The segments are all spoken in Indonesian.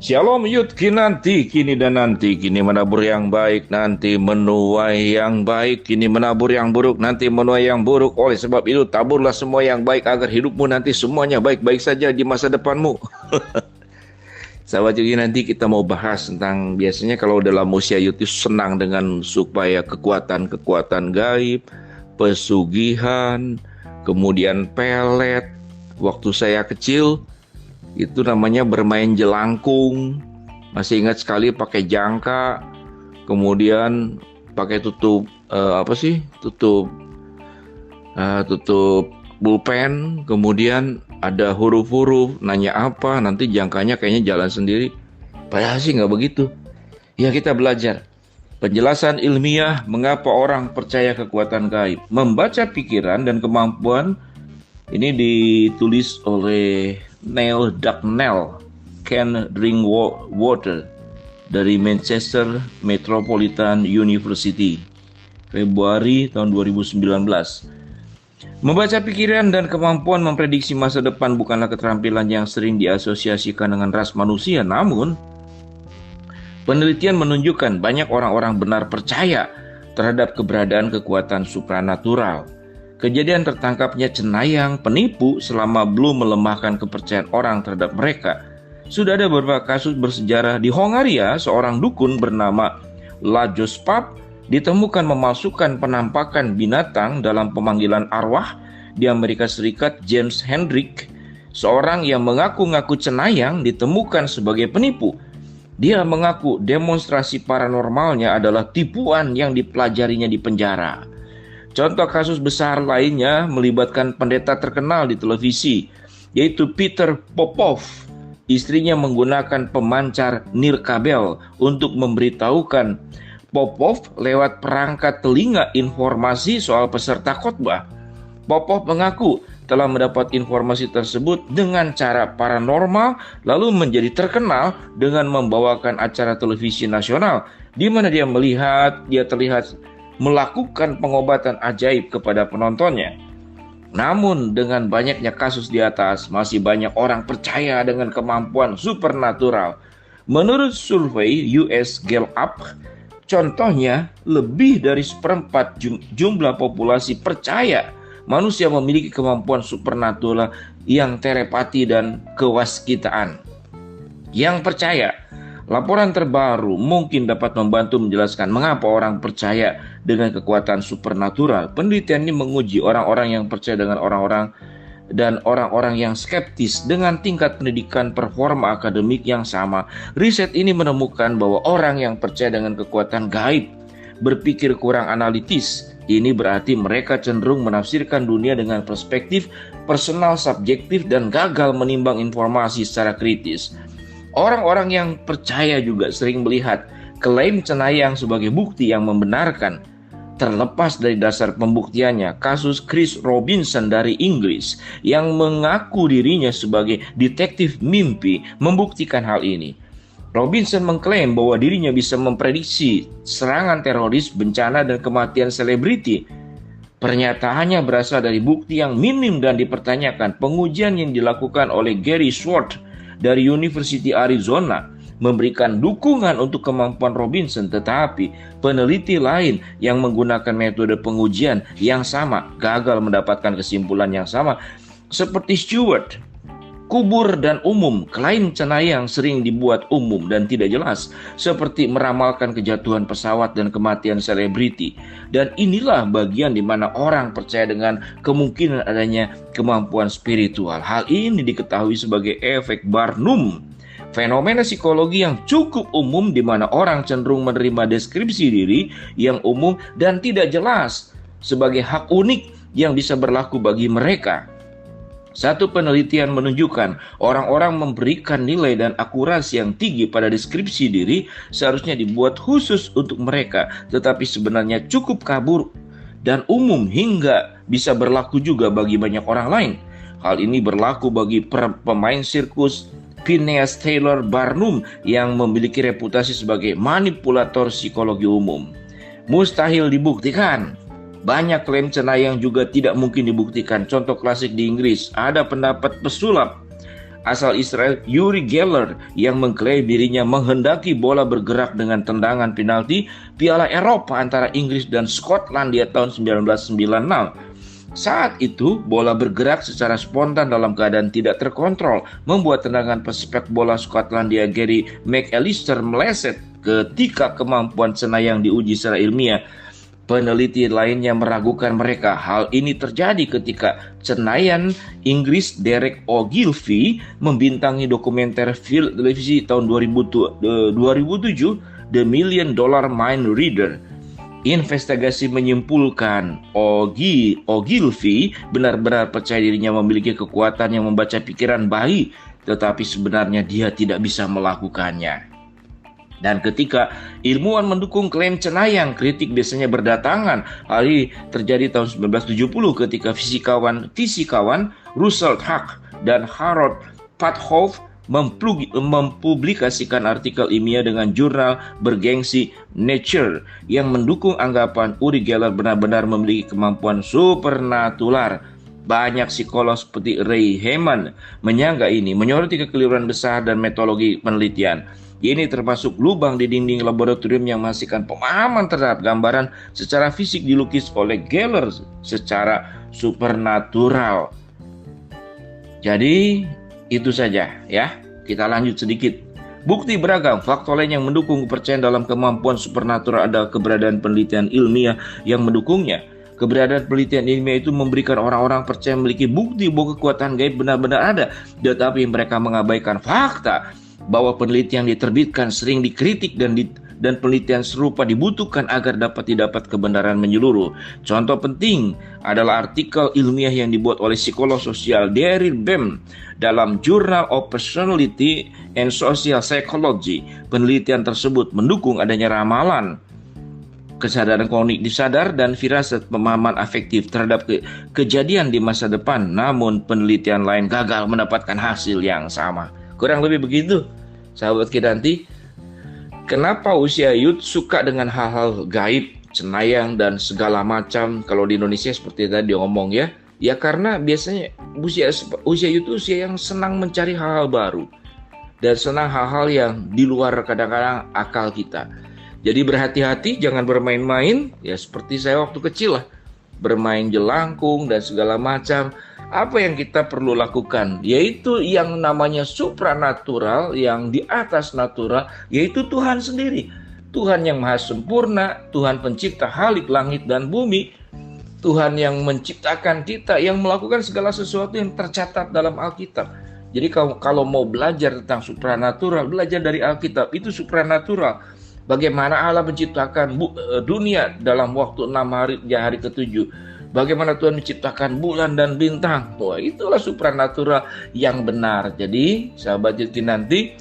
Shalom Yud Kinanti, kini dan nanti, kini menabur yang baik, nanti menuai yang baik, kini menabur yang buruk, nanti menuai yang buruk. Oleh sebab itu taburlah semua yang baik agar hidupmu nanti semuanya baik-baik saja di masa depanmu. Sahabat Yud nanti kita mau bahas tentang biasanya kalau dalam usia Yud itu senang dengan supaya kekuatan-kekuatan gaib, pesugihan, kemudian pelet. Waktu saya kecil itu namanya bermain jelangkung. Masih ingat sekali pakai jangka, kemudian pakai tutup tutup pulpen, kemudian ada huruf-huruf, nanya apa, nanti jangkanya kayaknya jalan sendiri. Padahal sih nggak begitu. Ya, kita belajar penjelasan ilmiah mengapa orang percaya kekuatan gaib. Membaca pikiran dan kemampuan ini ditulis oleh Neil Dacknell, Can Drink Water dari Manchester Metropolitan University, Februari tahun 2019. Membaca pikiran dan kemampuan memprediksi masa depan bukanlah keterampilan yang sering diasosiasikan dengan ras manusia, namun penelitian menunjukkan banyak orang-orang benar percaya terhadap keberadaan kekuatan supranatural. Kejadian tertangkapnya cenayang penipu selama belum melemahkan kepercayaan orang terhadap mereka. Sudah ada beberapa kasus bersejarah di Hongaria, seorang dukun bernama Lajos Pap ditemukan memalsukan penampakan binatang dalam pemanggilan arwah. Di Amerika Serikat, James Hendrick, seorang yang mengaku-ngaku cenayang, ditemukan sebagai penipu. Dia mengaku demonstrasi paranormalnya adalah tipuan yang dipelajarinya di penjara. Contoh kasus besar lainnya melibatkan pendeta terkenal di televisi, yaitu Peter Popov. Istrinya menggunakan pemancar nirkabel untuk memberitahukan Popov lewat perangkat telinga informasi soal peserta khotbah. Popov mengaku telah mendapat informasi tersebut dengan cara paranormal, lalu menjadi terkenal dengan membawakan acara televisi nasional, di mana dia terlihat melakukan pengobatan ajaib kepada penontonnya. Namun dengan banyaknya kasus di atas, masih banyak orang percaya dengan kemampuan supernatural. Menurut survei US Gallup, contohnya lebih dari seperempat jumlah populasi percaya manusia memiliki kemampuan supernatural yang telepati dan kewaskitaan. Yang percaya, laporan terbaru mungkin dapat membantu menjelaskan mengapa orang percaya dengan kekuatan supernatural. Penelitian ini menguji orang-orang yang percaya dengan orang-orang yang skeptis dengan tingkat pendidikan performa akademik yang sama. Riset ini menemukan bahwa orang yang percaya dengan kekuatan gaib berpikir kurang analitis. Ini berarti mereka cenderung menafsirkan dunia dengan perspektif personal, subjektif, dan gagal menimbang informasi secara kritis. Orang-orang yang percaya juga sering melihat klaim cenayang sebagai bukti yang membenarkan. Terlepas dari dasar pembuktiannya, kasus Chris Robinson dari Inggris yang mengaku dirinya sebagai detektif mimpi membuktikan hal ini. Robinson mengklaim bahwa dirinya bisa memprediksi serangan teroris, bencana, dan kematian selebriti. Pernyataannya berasal dari bukti yang minim dan dipertanyakan. Pengujian yang dilakukan oleh Gary Schwartz dari University Arizona memberikan dukungan untuk kemampuan Robinson, tetapi peneliti lain yang menggunakan metode pengujian yang sama gagal mendapatkan kesimpulan yang sama. Seperti Stewart, kubur dan umum, klaim cenayang sering dibuat umum dan tidak jelas, seperti meramalkan kejatuhan pesawat dan kematian selebriti. Dan inilah bagian di mana orang percaya dengan kemungkinan adanya kemampuan spiritual. Hal ini diketahui sebagai efek Barnum, fenomena psikologi yang cukup umum di mana orang cenderung menerima deskripsi diri yang umum dan tidak jelas sebagai hak unik yang bisa berlaku bagi mereka. Satu penelitian menunjukkan orang-orang memberikan nilai dan akurasi yang tinggi pada deskripsi diri seharusnya dibuat khusus untuk mereka, tetapi sebenarnya cukup kabur dan umum hingga bisa berlaku juga bagi banyak orang lain. Hal ini berlaku bagi pemain sirkus Phineas Taylor Barnum yang memiliki reputasi sebagai manipulator psikologi umum. Mustahil dibuktikan. Banyak klaim cenayang juga tidak mungkin dibuktikan. Contoh klasik di Inggris, ada pendapat pesulap asal Israel Uri Geller yang mengklaim dirinya menghendaki bola bergerak dengan tendangan penalti Piala Eropa antara Inggris dan Skotlandia tahun 1996. Saat itu, bola bergerak secara spontan dalam keadaan tidak terkontrol, membuat tendangan pesepak bola Skotlandia Gary McAllister meleset ketika kemampuan Cenayang diuji secara ilmiah. Peneliti lainnya meragukan mereka. Hal ini terjadi ketika Cenayang Inggris Derek Ogilvy membintangi dokumenter film televisi tahun 2007 The $1 Million Mind Reader. Investigasi menyimpulkan Ogilvy benar-benar percaya dirinya memiliki kekuatan yang membaca pikiran bayi, tetapi sebenarnya dia tidak bisa melakukannya. Dan ketika ilmuwan mendukung klaim Cenayang, kritik biasanya berdatangan. Hal ini terjadi tahun 1970 ketika fisikawan Russell Tuck dan Harold Padhoff mempublikasikan artikel ilmiah dengan jurnal bergengsi Nature yang mendukung anggapan Uri Geller benar-benar memiliki kemampuan supernatural. Banyak psikolog seperti Ray Heyman menyangka ini, menyoroti kekeliruan besar dan metodologi penelitian. Ini termasuk lubang di dinding laboratorium yang menghasilkan pemahaman terhadap gambaran secara fisik dilukis oleh Geller secara supernatural. Jadi itu saja ya. Kita lanjut sedikit. Bukti beragam, faktor lain yang mendukung kepercayaan dalam kemampuan supernatural adalah keberadaan penelitian ilmiah yang mendukungnya. Keberadaan penelitian ilmiah itu memberikan orang-orang percaya memiliki bukti bahwa kekuatan gaib benar-benar ada, tetapi mereka mengabaikan fakta bahwa penelitian yang diterbitkan sering dikritik dan penelitian serupa dibutuhkan agar dapat didapat kebenaran menyeluruh. Contoh penting adalah artikel ilmiah yang dibuat oleh psikolog sosial Daryl Bem dalam Journal of Personality and Social Psychology. Penelitian tersebut mendukung adanya ramalan kesadaran kognitif sadar dan firasat pemahaman afektif terhadap kejadian di masa depan. Namun penelitian lain gagal mendapatkan hasil yang sama. Kurang lebih begitu, sahabat Kiranti. Kenapa usia youth suka dengan hal-hal gaib, Cenayang dan segala macam? Kalau di Indonesia seperti tadi ngomong ya, ya karena biasanya usia youth itu usia yang senang mencari hal-hal baru dan senang hal-hal yang di luar kadang-kadang akal kita. Jadi berhati-hati, jangan bermain-main. Ya seperti saya waktu kecil lah, bermain jelangkung dan segala macam. Apa yang kita perlu lakukan? Yaitu yang namanya supranatural, yang di atas natural, yaitu Tuhan sendiri. Tuhan yang maha sempurna, Tuhan pencipta halik langit dan bumi, Tuhan yang menciptakan kita, yang melakukan segala sesuatu yang tercatat dalam Alkitab. Jadi kalau mau belajar tentang supranatural, belajar dari Alkitab, itu supranatural. Bagaimana Allah menciptakan dunia dalam waktu 6 hari, hari ke-7. Bagaimana Tuhan menciptakan bulan dan bintang. Wah, itulah supranatural yang benar. Jadi, sahabat Yuti nanti,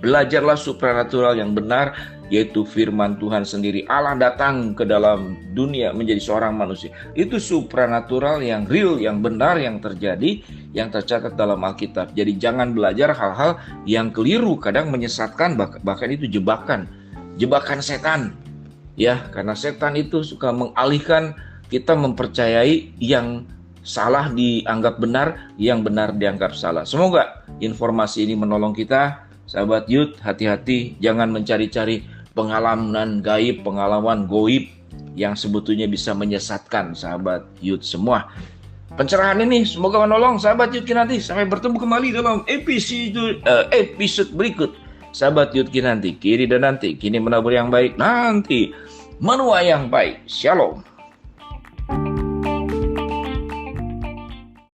belajarlah supranatural yang benar, yaitu firman Tuhan sendiri. Allah datang ke dalam dunia menjadi seorang manusia. Itu supranatural yang real, yang benar, yang terjadi, yang tercatat dalam Alkitab. Jadi jangan belajar hal-hal yang keliru, kadang menyesatkan, bahkan itu jebakan setan. Ya, karena setan itu suka mengalihkan kita mempercayai yang salah dianggap benar, yang benar dianggap salah. Semoga informasi ini menolong kita. Sahabat youth, hati-hati, jangan mencari-cari pengalaman gaib, pengalaman goib yang sebetulnya bisa menyesatkan sahabat youth semua. Pencerahan ini semoga menolong sahabat youth nanti. Sampai bertemu kembali dalam episode berikut. Sahabat youth nanti, kiri dan nanti, kini menabur yang baik, nanti menuai yang baik. Shalom.